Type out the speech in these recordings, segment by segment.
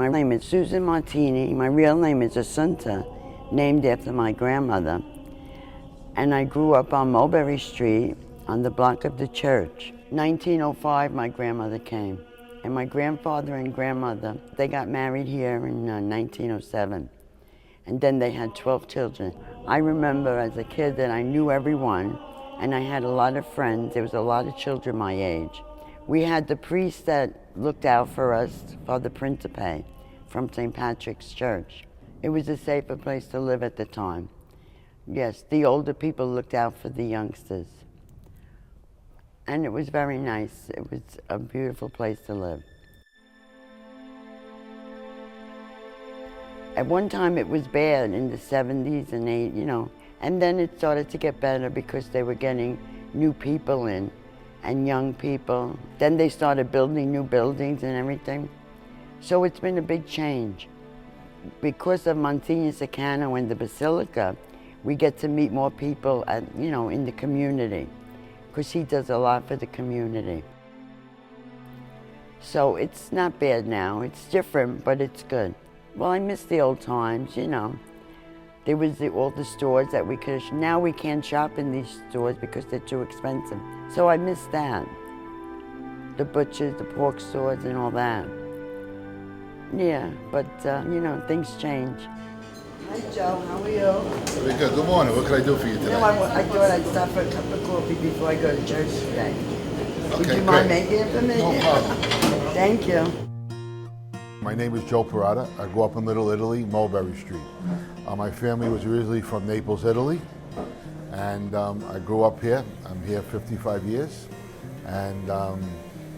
My name is Susan Martini. My real name is Assunta, named after my grandmother. And I grew up on Mulberry Street on the block of the church. 1905, my grandmother came. And my grandfather and grandmother, they got married here in 1907. And then they had 12 children. I remember as a kid that I knew everyone, and I had a lot of friends. There was a lot of children my age. We had the priest that looked out for us, Father Principe, from St. Patrick's Church. It was a safer place to live at the time. Yes, the older people looked out for the youngsters. And it was very nice. It was a beautiful place to live. At one time it was bad in the 70s and 80s, you know, and then it started to get better because they were getting new people in and young people. Then they started building new buildings and everything. So it's been a big change. Because of Monsignor Sicano and the Basilica, we get to meet more people at, in the community, because he does a lot for the community. So it's not bad now. It's different, but it's good. Well, I miss the old times, There was all the stores that we could, now we can't shop in these stores because they're too expensive. So I miss that. The butchers, the pork stores and all that. Yeah, but things change. Hi Joe, how are you? Very good. Good morning. What can I do for you today? I thought I'd stop for a cup of coffee before I go to church today. Would Okay, you mind great. making it for me? No problem. Thank you. My name is Joe Parada. I grew up in Little Italy, Mulberry Street. My family was originally from Naples, Italy, and I grew up here. I'm here 55 years, and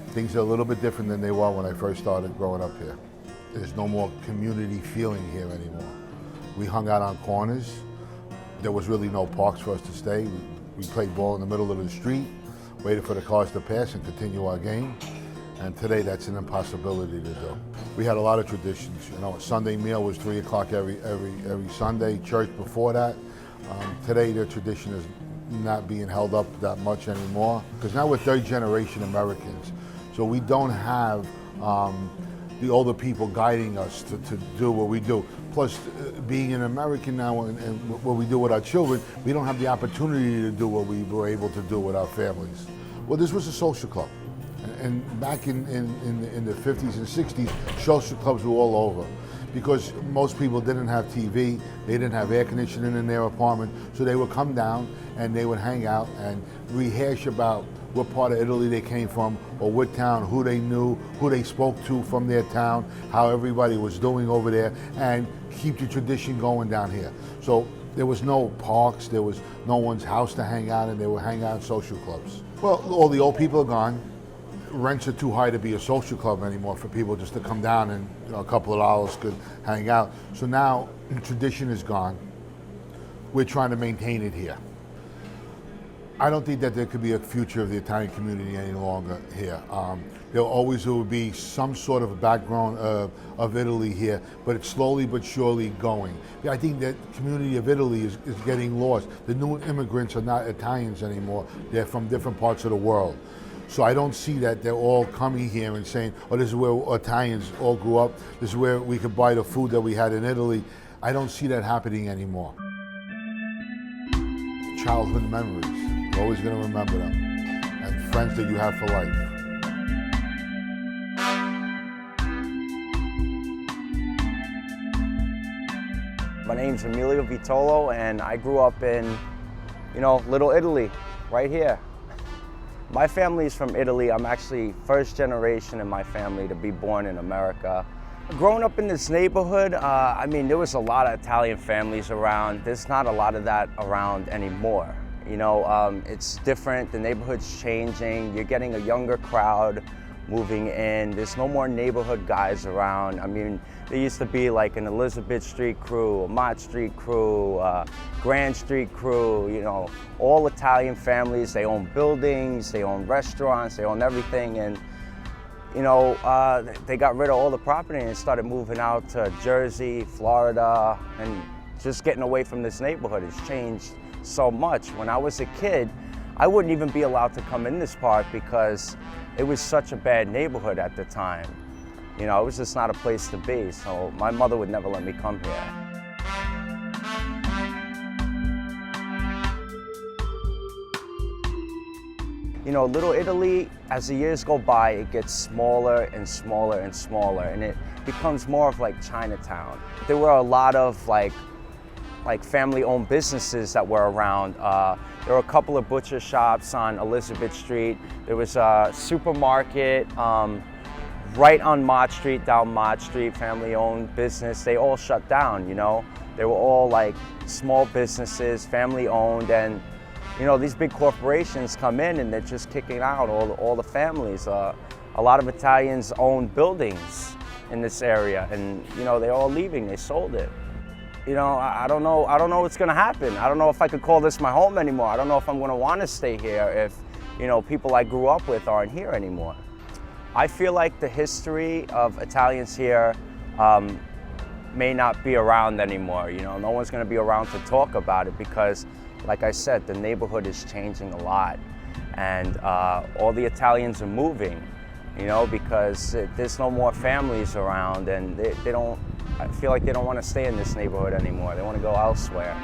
things are a little bit different than they were when I first started growing up here. There's no more community feeling here anymore. We hung out on corners. There was really no parks for us to stay. We played ball in the middle of the street, waited for the cars to pass and continue our game. And today that's an impossibility to do. We had a lot of traditions. Sunday meal was 3 o'clock every Sunday, church before that. Today the tradition is not being held up that much anymore, because now we're third generation Americans. So we don't have the older people guiding us to do what we do. Plus, being an American now and what we do with our children, we don't have the opportunity to do what we were able to do with our families. Well, this was a social club. And back in the 50s and 60s, social clubs were all over, because most people didn't have TV, they didn't have air conditioning in their apartment, so they would come down and they would hang out and rehash about what part of Italy they came from, or what town, who they knew, who they spoke to from their town, how everybody was doing over there, and keep the tradition going down here. So there was no parks, there was no one's house to hang out in, they would hang out in social clubs. Well, all the old people are gone. Rents are too high to be a social club anymore for people just to come down and a couple of dollars could hang out. So now tradition is gone. We're trying to maintain it here. I don't think that there could be a future of the Italian community any longer here. There always will be some sort of a background of Italy here, but it's slowly but surely going. I think that the community of Italy is getting lost. The new immigrants are not Italians anymore. They're from different parts of the world. So I don't see that they're all coming here and saying, oh, this is where Italians all grew up. This is where we could buy the food that we had in Italy. I don't see that happening anymore. Childhood memories, you're always going to remember them. And friends that you have for life. My name's Emilio Vitolo, and I grew up in, Little Italy, right here. My family is from Italy. I'm actually first generation in my family to be born in America. Growing up in this neighborhood, there was a lot of Italian families around. There's not a lot of that around anymore. It's different, the neighborhood's changing. You're getting a younger crowd moving in. There's no more neighborhood guys around. There used to be like an Elizabeth Street crew, a Mott Street crew, Grand Street crew, all Italian families. They own buildings, they own restaurants, they own everything. And, they got rid of all the property and started moving out to Jersey, Florida, and just getting away from this neighborhood. It's changed so much. When I was a kid, I wouldn't even be allowed to come in this park because it was such a bad neighborhood at the time. You know, it was just not a place to be. So my mother would never let me come here. You know, Little Italy, as the years go by, it gets smaller and smaller and smaller, and it becomes more of like Chinatown. There were a lot of like family-owned businesses that were around. There were a couple of butcher shops on Elizabeth Street. There was a supermarket right on Mott Street, down Mott Street, family-owned business. They all shut down, you know. They were all like small businesses, family-owned, and you know, these big corporations come in and they're just kicking out all the families. A lot of Italians own buildings in this area, and you know, they're all leaving. They sold it. You know, I don't know what's gonna happen. I don't know if I could call this my home anymore. I don't know if I'm gonna want to stay here if, you know, people I grew up with aren't here anymore. I feel like the history of Italians here may not be around anymore. You know, no one's gonna be around to talk about it because, like I said, the neighborhood is changing a lot, and all the Italians are moving, you know, because there's no more families around, and they don't, I feel like they don't want to stay in this neighborhood anymore. They want to go elsewhere.